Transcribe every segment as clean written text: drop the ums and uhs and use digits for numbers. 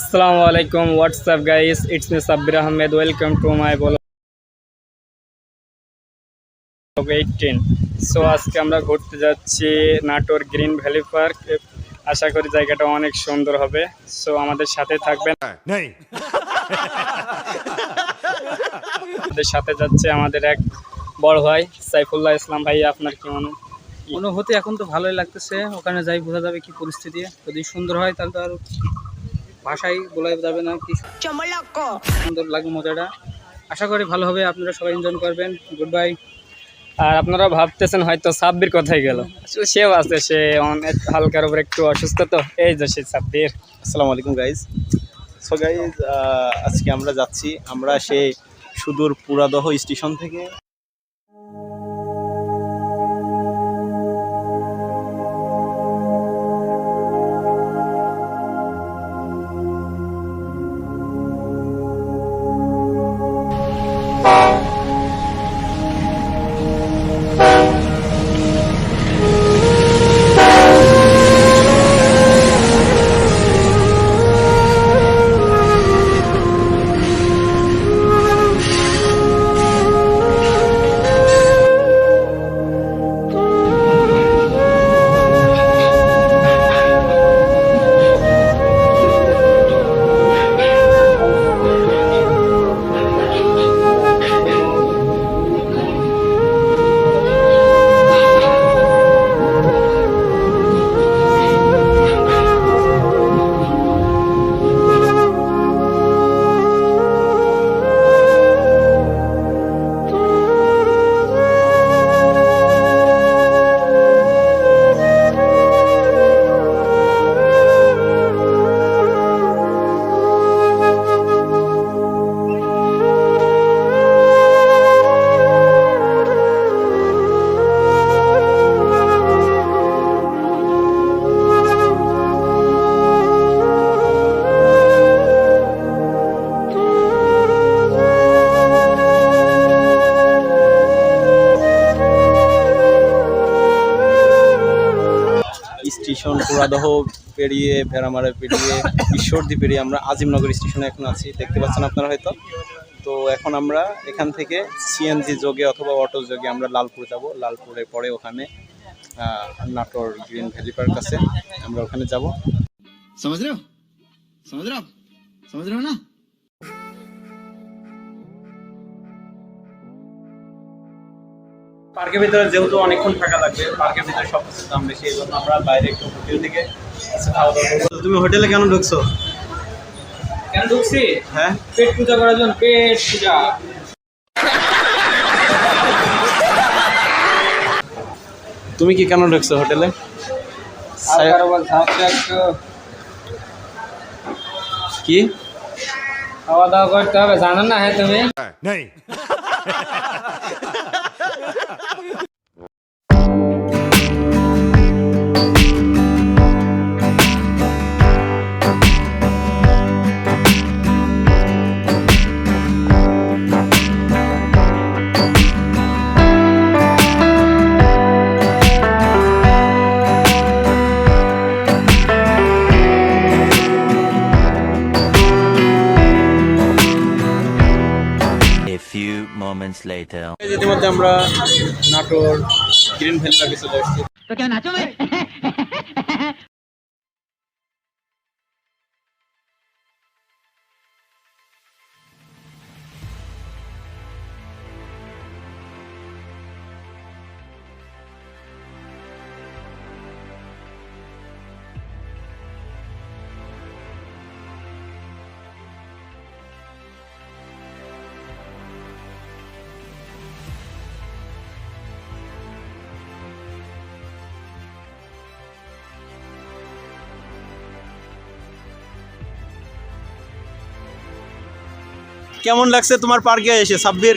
আসসালামু আলাইকুম, WhatsApp guys, it's me Sabbir Ahmed. Welcome to my blog 18। So আজকে আমরা ঘুরতে যাচ্ছি নাটোর গ্রিন ভ্যালি পার্ক। আশা করি জায়গাটা অনেক সুন্দর হবে। সো আমাদের সাথে থাকবেন। আমাদের সাথে যাচ্ছে আমাদের এক বড় ভাই সাইফুল্লাহ ইসলাম। ভাই, আপনার কি অনুভূতি? এখন তো ভালোই লাগতেছে, ওখানে যাই বোঝা যাবে কি পরিস্থিতি। যদি সুন্দর হয় তাহলে তো আর ভাষায় বলা যাবে না কি সুন্দর লাগে মজাটা। আশা করি ভালো হবে, আপনারা সবাই এনজয় করবেন। Good bye. আর আপনারা ভাবতেছেন হয়তো সাব্বির কোথায় গেল, সেও আছে, সে অনেক হালকার উপর একটু অসুস্থ, তো এই যে সে সাব্বির। আসসালামু আলাইকুম গাইজ। সো গাইজ, আজকে আমরা যাচ্ছি সেই সুদূর পুরাদহ স্টেশন থেকে। স্টেশন পুরাদহ পেরিয়ে, ভেড়ামারা পেরিয়ে, ঈশ্বরদী পেরিয়ে আমরা আজিমনগর স্টেশনে এখন আছি, দেখতে পাচ্ছেন আপনারা হয়তো। তো এখন আমরা এখান থেকে সিএনজি যোগে অথবা অটো যোগে আমরা লালপুর যাব। লালপুরে পরে ওখানে নাটোর গ্রিন ভ্যালি পার্ক আছে, আমরা ওখানে যাব। समझ रहे हो समझ रहे हो ना। পার্কের ভিতরে যেহেতু অনেকক্ষণ থাকা লাগবে, পার্কের ভিতরে সব কিছুর দাম বেশি, এই জন্য আমরা বাইরে একটু হোটেল থেকে খাওয়া দাওয়া করবো। তুমি হোটেলে কেন ঢুকছো? কেন ঢুকছি? হ্যাঁ, পেট পূজা করার জন্য। পেট পূজা। তুমি কি কেন ঢুকছো হোটেলে? কি খাওয়া দাওয়া করতে হবে, জানো না? হ্যাঁ, তুমি moments later. ইতিমধ্যে আমরা নাটোর গ্রিন ভ্যালি পার্কে চলে আসছি। কেমন লাগছে তোমার পার্কে এসে সাব্বির?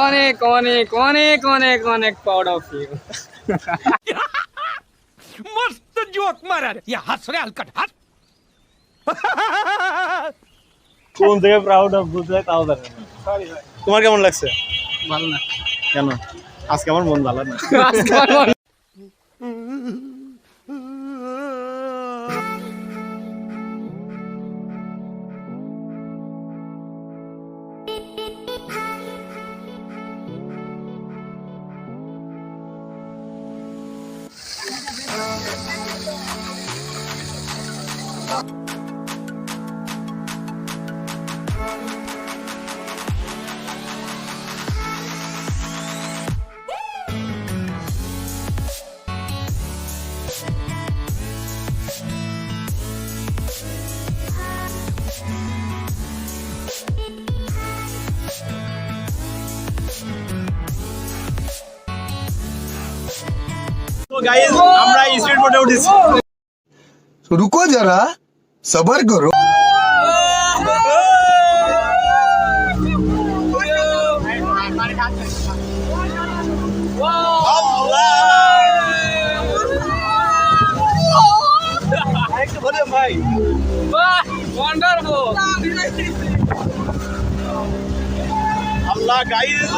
অনেক অনেক অনেক অনেক অনেক প্রাউড অফ ইউ। मस्त जोक मारा ये हंस रहे हलकट हंस। কোন থেকে প্রাউড অফ বুঝলে তাও জানেন না। তোমার কেমন লাগছে? ভালো না। কেন? আজকে আমার মন ভালো না। গাইস আমরা স্পিড বোটে উঠেছি। रुको जरा सबर करो। ভাই আল্লাহ গাইস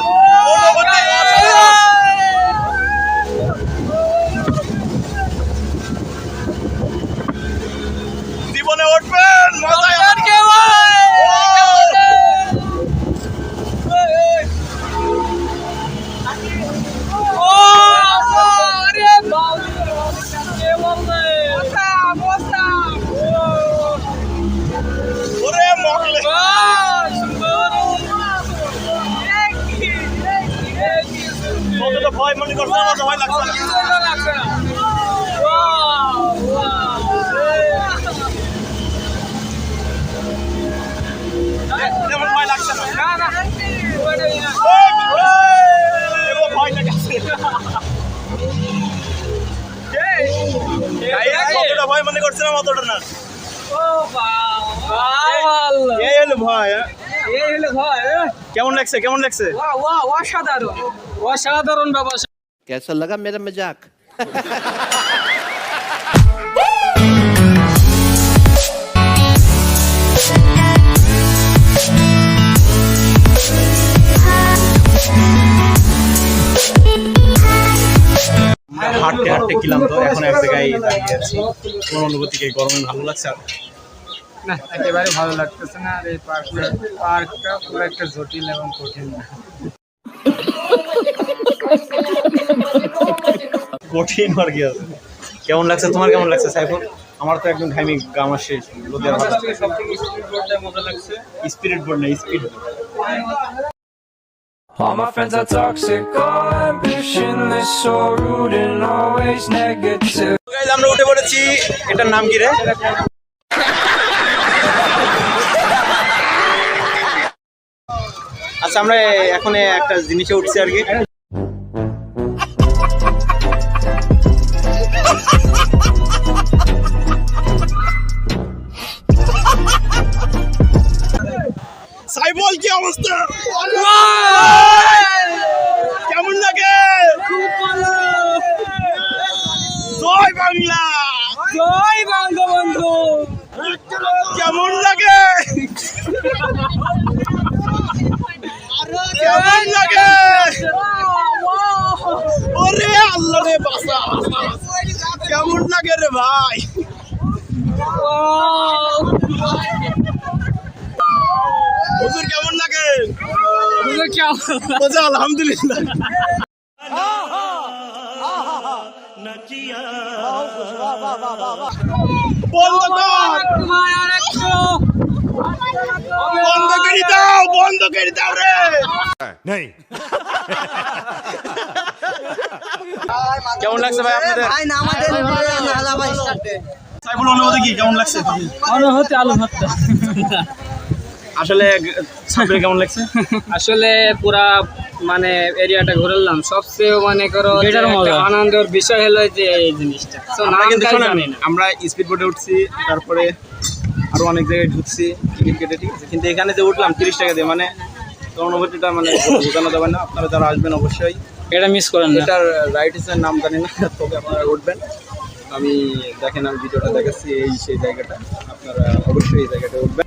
জীবনে উঠবেন মজা ওরে মগলে কতটা ভয় মনে করছে না ভয় লাগছে না তেমন ভয় লাগছে না এবার ভয় লাগাচ্ছে কতটা ভয় মনে করছে না অতটা না এই হলো ভয় কেমন লাগছে কেমন লাগছে অসাধারণ ব্যাপার। कैसा लगा मेरा मजाक হাঁটতে হাঁটতে ক্লান্ত এখন এক জায়গায় দাঁড়িয়ে আছি। কোন অনুভূতি কি গরমে ভালো লাগছে? না একেবারে ভালো লাগতেছে না। আর এই পার্কটা পুরো একটা জটিল এবং কঠিন। কঠিন আর কি আছে। কেমন লাগছে তোমার কেমন লাগছে সাইফুল? আমার তো একদম ঘামি গামা শেষ। স্পিরিট বোর্ড না speed. All my friends are toxic, all ambitionless, so rude and always negative. Guys আমরা উঠে পড়েছি। এটার নাম কি রে? আচ্ছা আমরা এখন একটা জিনিসে উঠছি আর কি। সাইফুল কি অবস্থা? কেমন লাগে? জয় বাংলা, জয় বঙ্গবন্ধু। কেমন লাগে? কেমন লাগে? ওরে আল্লাহ রে বাসা, কেমন লাগে রে ভাই? হুজুর কেমন লাগে? মজা আলহামদুলিল্লাহ। বন্ধ কর, বন্ধ করে দাও, বন্ধ করে দাও রে। কেমন লাগছে ভাই আপনাদের? সাইফুল অনুভূতি কি কেমন লাগছে? অনুভূতি আলু ভর্তা। আসলে সাইফুল কেমন লাগছে? আসলে পুরা মানে এরিয়াটা ঘুরলাম। সবচেয়ে মনে করো এটার মজা। একটা আনন্দের বিষয় হলো যে এই জিনিসটা। তো আমরা কিন্তু নামটাই শোনেন, জানি না। আমরা স্পিড বোটে উঠছি, তারপরে আরো অনেক জায়গায় ঢুকছি টিকিট কেটে, ঠিক আছে, কিন্তু এখানে যে উঠলাম 30 টাকা দিয়ে, মানে তো অনুভূতিটা মানে বোঝানো যাবে না। আপনারা যারা আসবেন অবশ্যই এটা মিস করেন না। এটার রাইডসের নাম জানি না, তবে আপনারা উঠবেন। আমি দেখেন আমি ভিডিওটা দেখাচ্ছি, এই সেই জায়গাটা, আপনারা অবশ্যই এই জায়গাটা উঠবেন।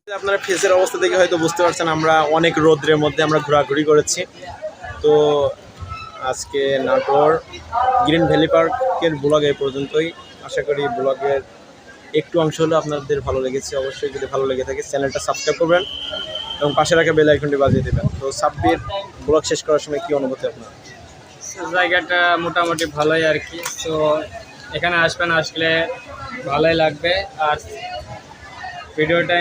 আপনারা ফেসের অবস্থা দেখে হয়তো বুঝতে পারছেন আমরা অনেক রোদ্রের মধ্যে আমরা ঘোরাঘুরি করেছি। তো আজকে নাটোর গ্রিন ভ্যালি পার্কের ব্লগ এই পর্যন্তই। আশা করি ব্লগের একটু অংশ হলেও আপনাদের ভালো লেগেছে। অবশ্যই যদি ভালো লেগে থাকে চ্যানেলটা সাবস্ক্রাইব করবেন এবং পাশে রাখা বেল আইকনটি বাজিয়ে দেবেন। তো সাব্বির, ব্লগ শেষ করার সময় কি অনুভূতি আপনার? জায়গাটা মোটামুটি ভালোই আর কি। তো এখানে আসবেন, আসলে ভালোই লাগবে। আর ভিডিওটা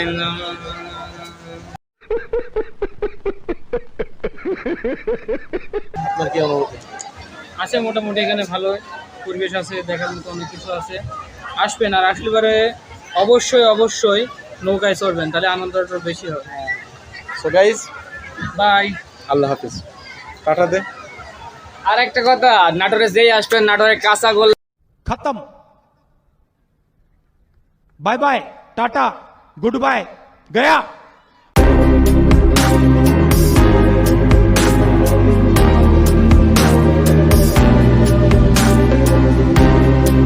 আপনার কি অনুভূতি? আছে মোটামুটি, এখানে ভালো পরিবেশ আছে, দেখার মতো অনেক কিছু আছে। আসবেন, আর আসলে পরে অবশ্যই অবশ্যই নৌকায় চড়বেন, তাহলে আনন্দটা বেশি হবে। So guys, bye. আল্লাহ হাফিজ, টাটা দে। আর একটা কথা, নাটোরে যেই আসবেন, নাটোরে কাঁচা গোল खत्म bye bye tata good bye गया